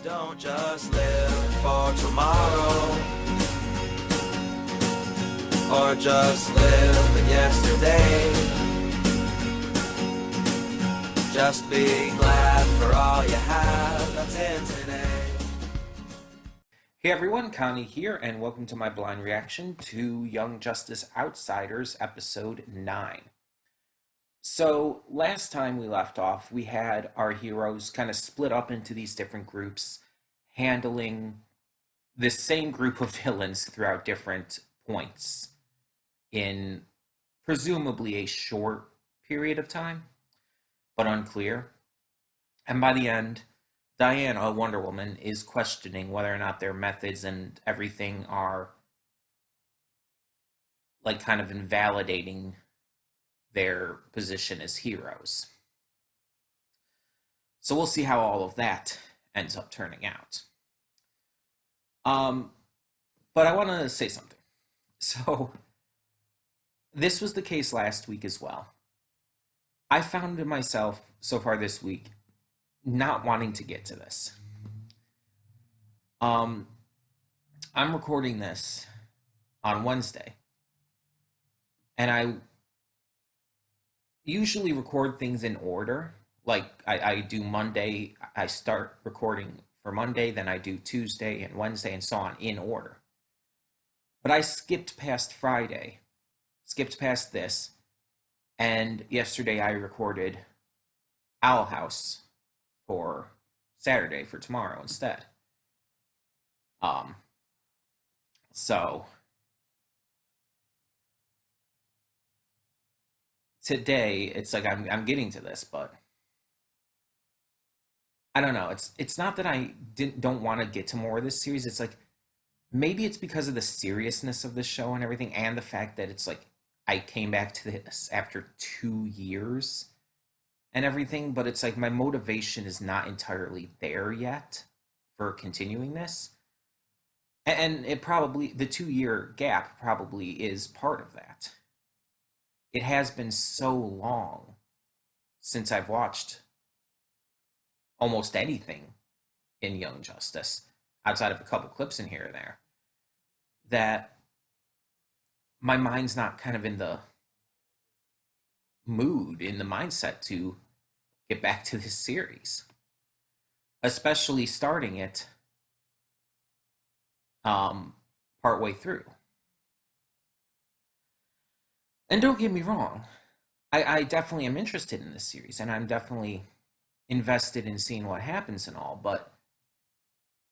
Don't just live for tomorrow, or just live in yesterday. Just be glad for all you have that's in today. Hey everyone, Connie here, and welcome to my blind reaction to Young Justice Outsiders, episode 9. So, last time we left off, we had our heroes kind of split up into these different groups, handling this same group of villains throughout different points in presumably a short period of time, but unclear. And by the end, Diana, Wonder Woman, is questioning whether or not their methods and everything are like kind of invalidating their position as heroes. So we'll see how all of that ends up turning out. But I want to say something. So this was the case last week as well. I found myself so far this week not wanting to get to this. I'm recording this on Wednesday, and I usually record things in order. Like I do Monday, I start recording for Monday, then I do Tuesday and Wednesday and so on in order. But I skipped past Friday, skipped past this, and yesterday I recorded Owl House for Saturday for tomorrow instead. So today it's like I'm getting to this, but I don't know. It's not that I don't want to get to more of this series. It's like maybe it's because of the seriousness of the show and everything, and the fact that it's like I came back to this after 2 years and everything, but it's like my motivation is not entirely there yet for continuing this. And it probably, the 2 year gap probably is part of that. It has been so long since I've watched almost anything in Young Justice, outside of a couple clips in here and there, that my mind's not kind of in the mood, in the mindset to get back to this series, especially starting it partway through. And don't get me wrong, I definitely am interested in this series, and I'm definitely invested in seeing what happens and all, but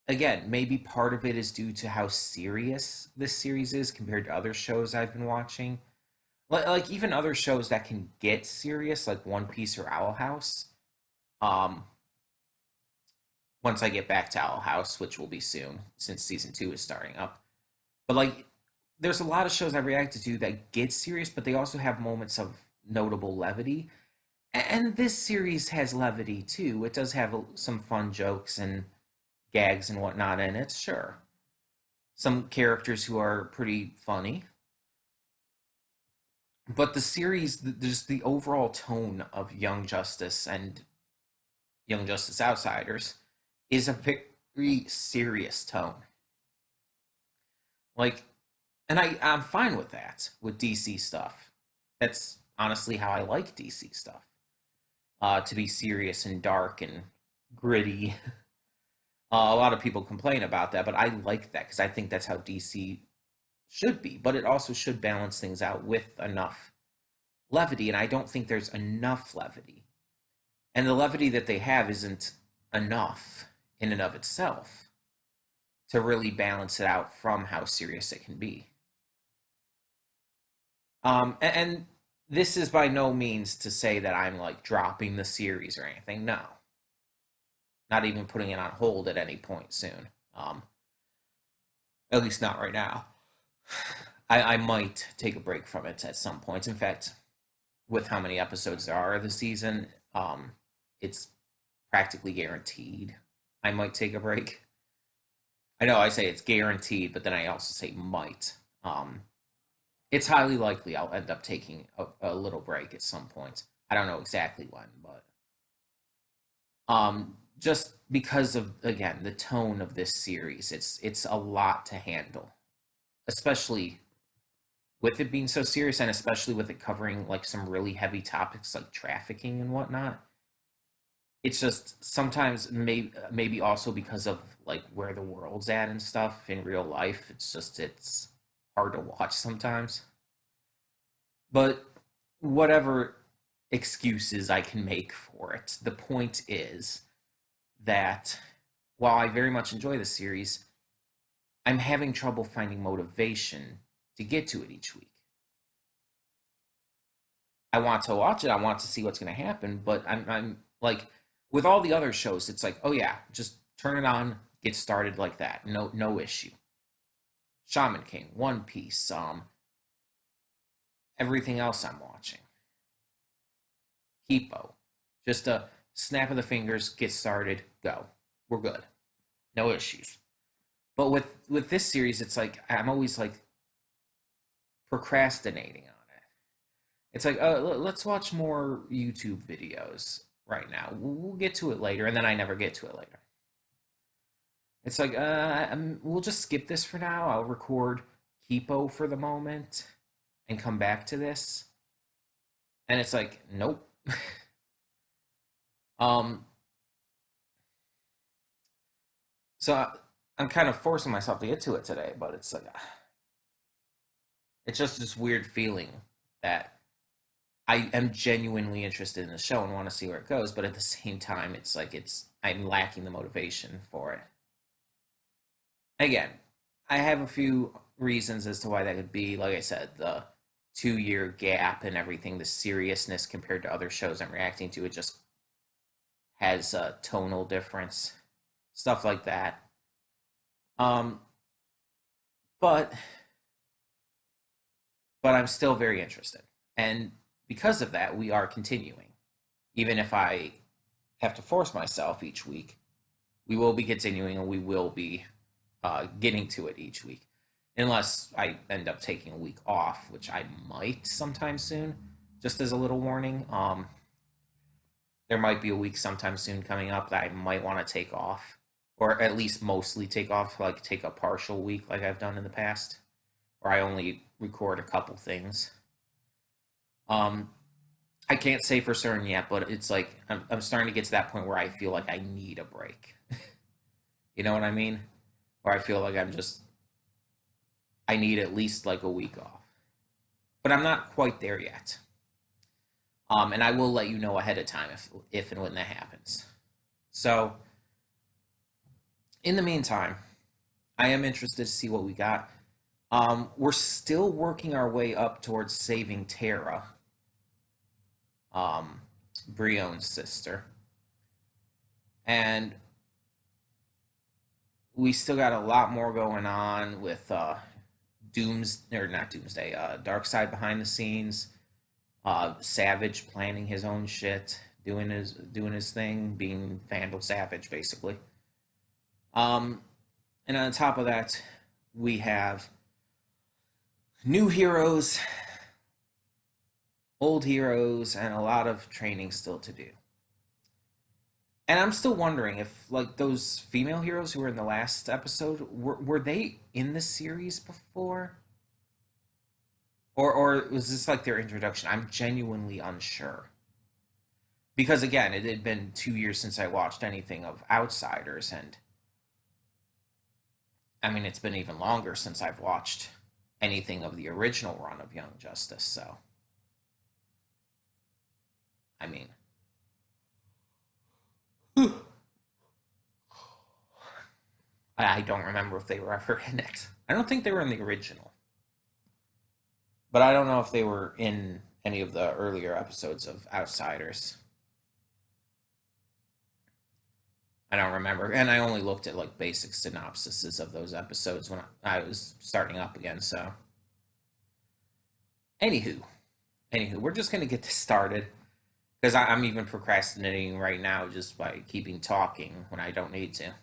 again, maybe part of it is due to how serious this series is compared to other shows I've been watching. Like even other shows that can get serious, like One Piece or Owl House. Um, Once I get back to Owl House, which will be soon, since season 2 is starting up. But like, there's a lot of shows I reacted to that get serious, but they also have moments of notable levity. And this series has levity too. It does have some fun jokes and gags and whatnot in it, sure. Some characters who are pretty funny. But the series, just the overall tone of Young Justice and Young Justice Outsiders is a very serious tone. Like, and I'm fine with that, with DC stuff. That's honestly how I like DC stuff. To be serious and dark and gritty. A lot of people complain about that, but I like that because I think that's how DC should be. But it also should balance things out with enough levity, and I don't think there's enough levity. And the levity that they have isn't enough in and of itself to really balance it out from how serious it can be. And this is by no means to say that I'm like dropping the series or anything. No, not even putting it on hold at any point soon. At least not right now. I might take a break from it at some point. In fact, with how many episodes there are this season, it's practically guaranteed I might take a break. I know I say it's guaranteed, but then I also say might. It's highly likely I'll end up taking a little break at some point. I don't know exactly when, but just because of, again, the tone of this series. It's a lot to handle, especially with it being so serious, and especially with it covering like some really heavy topics like trafficking and whatnot. It's just sometimes, maybe also because of like where the world's at and stuff in real life. It's hard to watch sometimes. But whatever excuses I can make for it, the point is that while I very much enjoy the series, I'm having trouble finding motivation to get to it each week. I want to watch it. I want to see what's going to happen, but I'm like, with all the other shows, it's like, oh yeah, just turn it on, get started like that. No issue. Shaman King, One Piece, everything else I'm watching. Kipo. Just a snap of the fingers, get started, go. We're good. No issues. But with this series, it's like I'm always like procrastinating on it. It's like, let's watch more YouTube videos right now. We'll get to it later, and then I never get to it later. It's like, we'll just skip this for now. I'll record Kipo for the moment and come back to this. And it's like, nope. um, so I'm kind of forcing myself to get to it today, but it's like, it's just this weird feeling that I am genuinely interested in the show and want to see where it goes, but at the same time, it's like I'm lacking the motivation for it. Again, I have a few reasons as to why that could be. Like I said, the 2 year gap and everything, the seriousness compared to other shows I'm reacting to, it just has a tonal difference, stuff like that. Um, but I'm still very interested, and because of that, we are continuing. Even if I have to force myself each week, we will be continuing, and we will be getting to it each week, unless I end up taking a week off, which I might sometime soon. Just as a little warning, there might be a week sometime soon coming up that I might want to take off, or at least mostly take off, like take a partial week, like I've done in the past, where I only record a couple things. Um, I can't say for certain yet, but it's like I'm starting to get to that point where I feel like I need a break. You know what I mean? Where I feel like I need at least like a week off. But I'm not quite there yet. And I will let you know ahead of time if and when that happens. So, in the meantime, I am interested to see what we got. We're still working our way up towards saving Tara, um, Brion's sister, and we still got a lot more going on with Dooms or not Doomsday, Dark Side behind the scenes, Savage planning his own shit, doing his thing, being Vandal Savage basically. Um, and on top of that, we have new heroes, old heroes, and a lot of training still to do. And I'm still wondering if, like, those female heroes who were in the last episode, were they in the series before? Or was this like their introduction? I'm genuinely unsure. Because again, it had been 2 years since I watched anything of Outsiders, and I mean, it's been even longer since I've watched anything of the original run of Young Justice, so I mean, I don't remember if they were ever in it. I don't think they were in the original, but I don't know if they were in any of the earlier episodes of Outsiders. I don't remember, and I only looked at like basic synopsises of those episodes when I was starting up again. So, anywho, we're just gonna get this started because I'm even procrastinating right now just by keeping talking when I don't need to.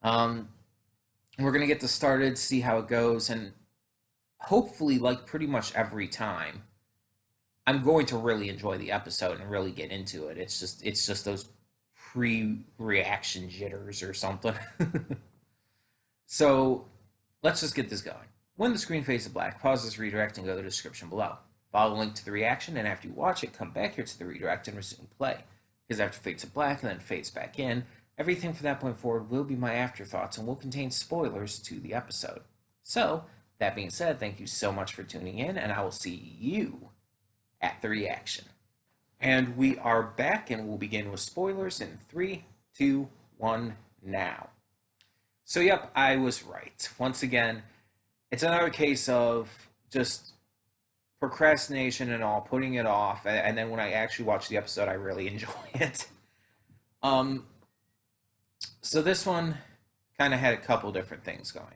Um, we're gonna get this started, see how it goes, and hopefully, like pretty much every time, I'm going to really enjoy the episode and really get into it. It's just those pre-reaction jitters or something. So let's just get this going. When the screen fades to black, pause this redirect and go to the description below. Follow the link to the reaction, and after you watch it, come back here to the redirect and resume play. Because after it fades to black and then fades back in, everything from that point forward will be my afterthoughts and will contain spoilers to the episode. So, that being said, thank you so much for tuning in, and I will see you at the reaction. And we are back, and we'll begin with spoilers in 3, 2, 1, now. So, yep, I was right. Once again, it's another case of just procrastination and all, putting it off, and then when I actually watch the episode, I really enjoy it. So this one kind of had a couple different things going on.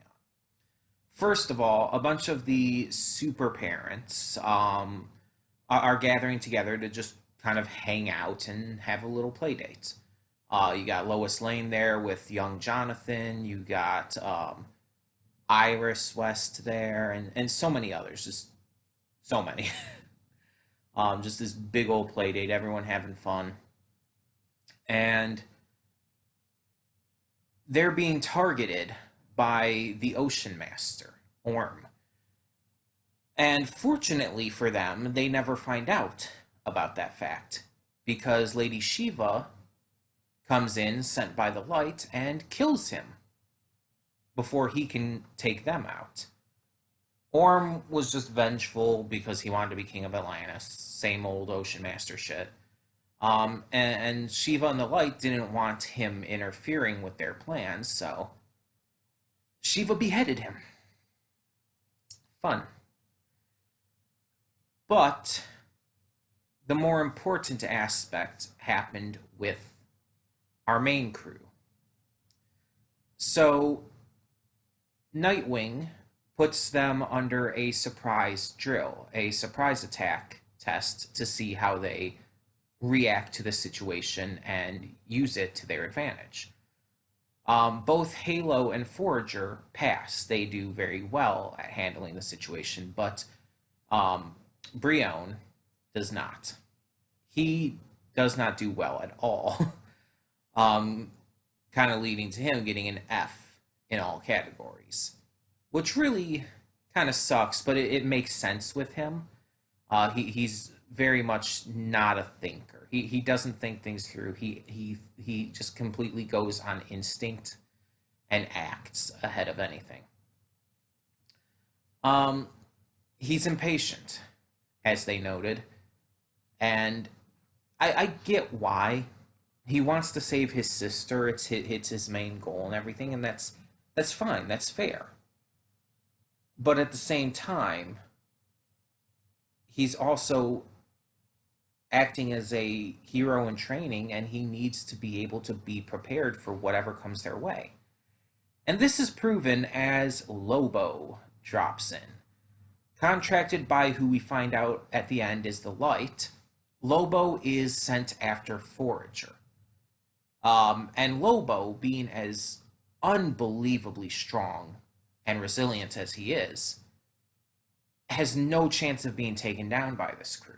First of all, a bunch of the super parents are gathering together to just kind of hang out and have a little play date. You got Lois Lane there with young Jonathan. You got Iris West there, and so many others. Just so many. Just this big old play date, everyone having fun. And they're being targeted by the Ocean Master, Orm. And fortunately for them, they never find out about that fact, because Lady Shiva comes in, sent by the light, and kills him before he can take them out. Orm was just vengeful because he wanted to be king of Atlantis. Same old Ocean Master shit. And Shiva and the Light didn't want him interfering with their plans, so Shiva beheaded him. Fun. But the more important aspect happened with our main crew. So Nightwing puts them under a surprise drill, a surprise attack test to see how they react to the situation and use it to their advantage. Both Halo and Forager pass. They do very well at handling the situation, but Brion does not. He does not do well at all, kind of leading to him getting an F in all categories, which really kind of sucks, but it makes sense with him. He's very much not a thinker. He doesn't think things through. He just completely goes on instinct and acts ahead of anything. He's impatient, as they noted, and I get why. He wants to save his sister. It's his main goal and everything, and that's fine. That's fair. But at the same time, he's also acting as a hero in training, and he needs to be able to be prepared for whatever comes their way. And this is proven as Lobo drops in. Contracted by who we find out at the end is the Light, Lobo is sent after Forager. And Lobo, being as unbelievably strong and resilient as he is, has no chance of being taken down by this crew.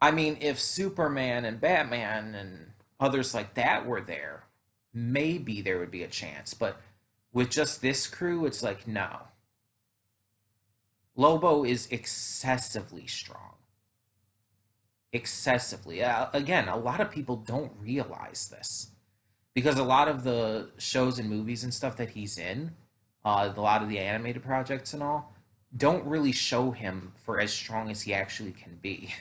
I mean, if Superman and Batman and others like that were there, maybe there would be a chance. But with just this crew, it's like, no. Lobo is excessively strong. Excessively. Again, a lot of people don't realize this, because a lot of the shows and movies and stuff that he's in, a lot of the animated projects and all, don't really show him for as strong as he actually can be.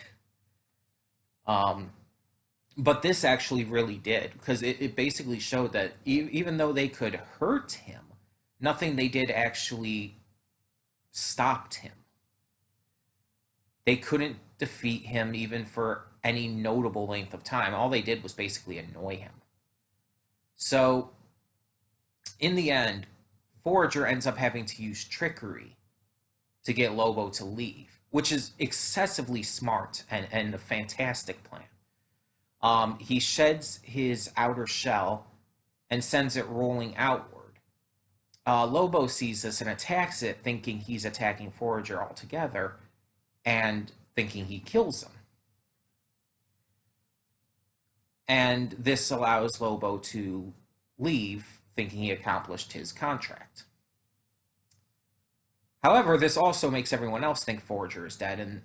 But this actually really did, because it basically showed that even though they could hurt him, nothing they did actually stopped him. They couldn't defeat him even for any notable length of time. All they did was basically annoy him. So, in the end, Forager ends up having to use trickery to get Lobo to leave, which is excessively smart and a fantastic plan. He sheds his outer shell and sends it rolling outward. Lobo sees this and attacks it, thinking he's attacking Forager altogether, and thinking he kills him. And this allows Lobo to leave, thinking he accomplished his contract. However, this also makes everyone else think Forger is dead, and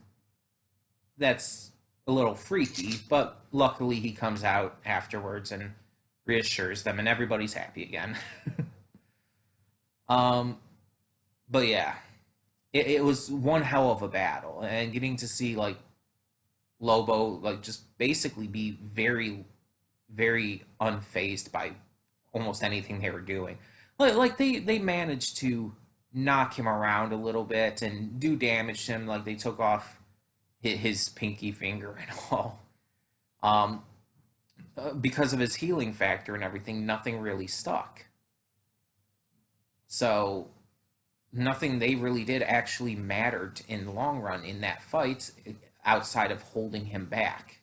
that's a little freaky, but luckily he comes out afterwards and reassures them, and everybody's happy again. um, but yeah, it was one hell of a battle, and getting to see like Lobo like just basically be very, very unfazed by almost anything they were doing. Like they managed to knock him around a little bit and do damage to him. Like they took off his pinky finger and all. Um, because of his healing factor and everything, nothing really stuck. So nothing they really did actually mattered in the long run in that fight, outside of holding him back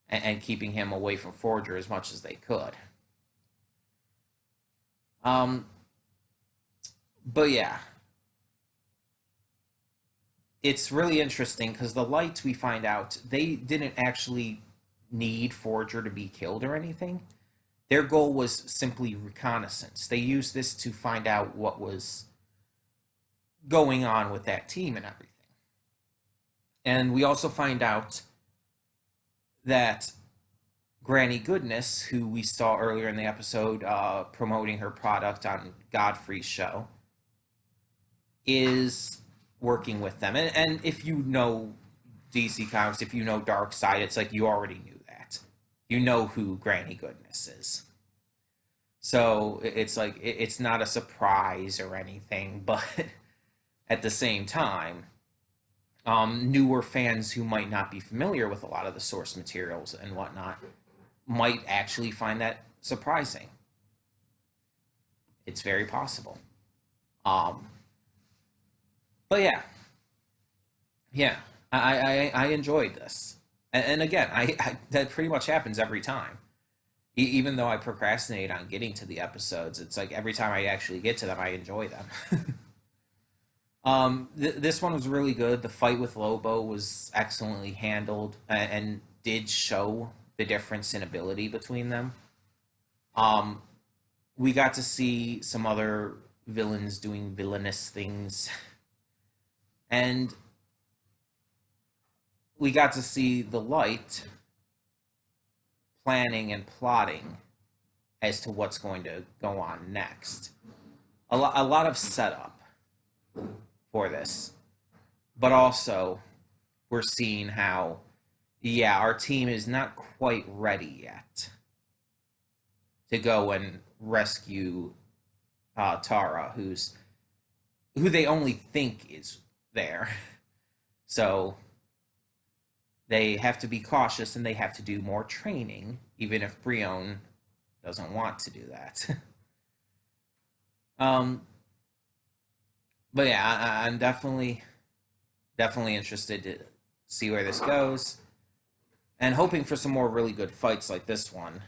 and keeping him away from Forger as much as they could. Um, but yeah, it's really interesting because the lights, we find out they didn't actually need Forger to be killed or anything. Their goal was simply reconnaissance. They used this to find out what was going on with that team and everything. And we also find out that Granny Goodness, who we saw earlier in the episode promoting her product on Godfrey's show, is working with them. And if you know DC Comics, if you know Darkseid, it's like you already knew that. You know who Granny Goodness is. So it's like it's not a surprise or anything, but at the same time, newer fans who might not be familiar with a lot of the source materials and whatnot might actually find that surprising. It's very possible. Um, but yeah, I enjoyed this, and again, I that pretty much happens every time. Even though I procrastinate on getting to the episodes, it's like every time I actually get to them, I enjoy them. This one was really good. The fight with Lobo was excellently handled and did show the difference in ability between them. Um, we got to see some other villains doing villainous things, and we got to see the light planning and plotting as to what's going to go on next. A lot of setup for this, but also we're seeing how, yeah, our team is not quite ready yet to go and rescue Tara, who they only think is there. So they have to be cautious and they have to do more training, even if Brion doesn't want to do that. um, but yeah, I'm definitely interested to see where this goes, and hoping for some more really good fights like this one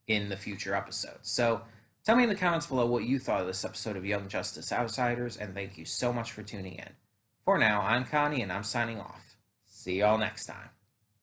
in the future episodes. So tell me in the comments below what you thought of this episode of Young Justice Outsiders, and thank you so much for tuning in. For now, I'm Connie, and I'm signing off. See y'all next time.